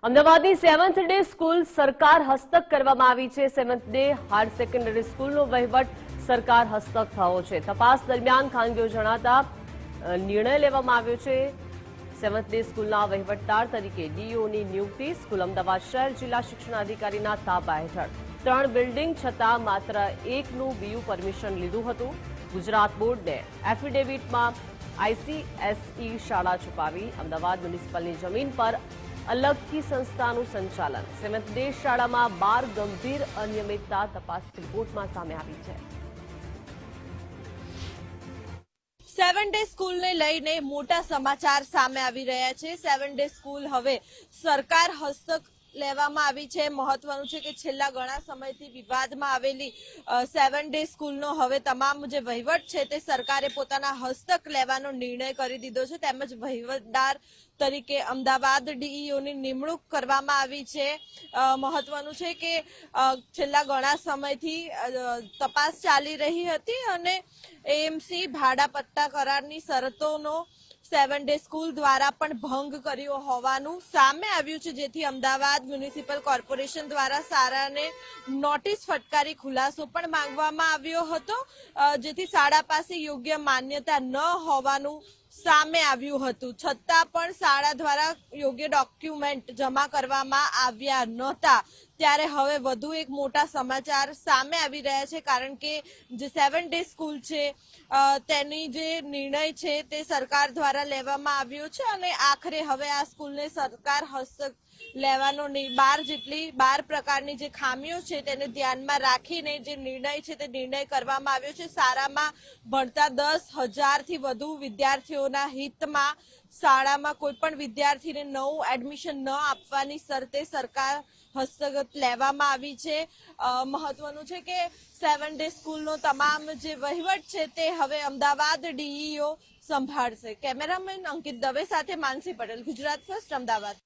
અમદાવાદની seventh day school સરકાર હસ્તક કરવામાં આવી છે। સેવન્થ ડે હાયર સેકન્ડરી સ્કૂલનો વહીવટ સરકાર હસ્તક થયો છે। તપાસ દરમિયાન ખાનગીઓ જણાતા નિર્ણય લેવામાં આવ્યો છે। સેવન્થ ડે સ્કૂલના વહીવટદાર તરીકે ડીઈઓની નિયુક્તિ। સ્કૂલ અમદાવાદ શહેર જિલ્લા શિક્ષણાધિકારીના તાબા હેઠળ 3 બિલ્ડિંગ છતાં માત્ર એકનું બીયુ પરમિશન લીધું હતું। ગુજરાત બોર્ડને એફિડેવિટમાં આઈસીએસઈ શાળા છુપાવી। અમદાવાદ મ્યુનિસિપલની જમીન પર अलग संस्थाનું સંચાલન। સેવન્થ ડે શાળામાં 12 ગંભીર અનિયમિતતા તપાસ રિપોર્ટમાં સામે આવી છે। સેવન ડે સ્કૂલને લઈને મોટા સમાચાર સામે આવી રહ્યા છે। સેવન ડે સ્કૂલ હવે સરકાર હસ્તક લેવામાં આવી છે। મહત્વનું છે કે છેલ્લા ઘણા સમયથી વિવાદમાં આવેલી સેવન ડે સ્કૂલનો હવે તમામ જે વહીવટ છે તે સરકારે પોતાના હસ્તક લેવાનો નિર્ણય કરી દીધો છે। તેમજ વહીવટદાર તરીકે અમદાવાદ ડીઈઓની નિમણૂક કરવામાં આવી છે। મહત્વનું છે કે છેલ્લા ઘણા સમયથી તપાસ ચાલી રહી હતી અને એએમસી ભાડા પટ્ટા કરારની શરતોનો સેવન ડે સ્કૂલ દ્વારા પણ ભંગ કર્યો હોવાનું સામે આવ્યું છે। જેથી અમદાવાદ મ્યુનિસિપલ કોર્પોરેશન દ્વારા શાળાને નોટિસ ફટકારી ખુલાસો પણ માંગવામાં આવ્યો હતો। જેથી શાળા પાસે યોગ્ય માન્યતા ન હોવાનું સામે આવ્યું હતું। છતાં પણ શાળા દ્વારા યોગ્ય ડોક્યુમેન્ટ જમા કરવામાં આવ્યા નહોતા। ત્યારે હવે વધુ એક મોટા સમાચાર સામે આવી રહ્યા છે। કારણ કે જે સેવન ડે સ્કૂલ છે તેની જે નિર્ણય છે તે સરકાર દ્વારા લેવામાં આવ્યો છે અને આખરે હવે આ સ્કૂલને સરકાર હસ્તક લેવાનો 12 પ્રકારની જે ખામીઓ છે તેને ધ્યાનમાં રાખીને જે નિર્ણય છે તે નિર્ણય કરવામાં આવ્યો છે। શાળામાં ભણતા 10,000થી વધુ વિદ્યાર્થીઓના હિતમાં શાળામાં કોઈ પણ વિદ્યાર્થીને નવું એડમિશન ન આપવાની શરતે સરકાર હસ્તગત લેવામાં આવી છે। મહત્વનું છે કે સેવન ડે સ્કૂલનો તમામ જે વહીવટ છે તે હવે અમદાવાદ ડીઈઓ સંભાળશે। કેમેરામેન અંકિત દવે સાથે માનસી પટેલ, ગુજરાત ફર્સ્ટ, અમદાવાદ।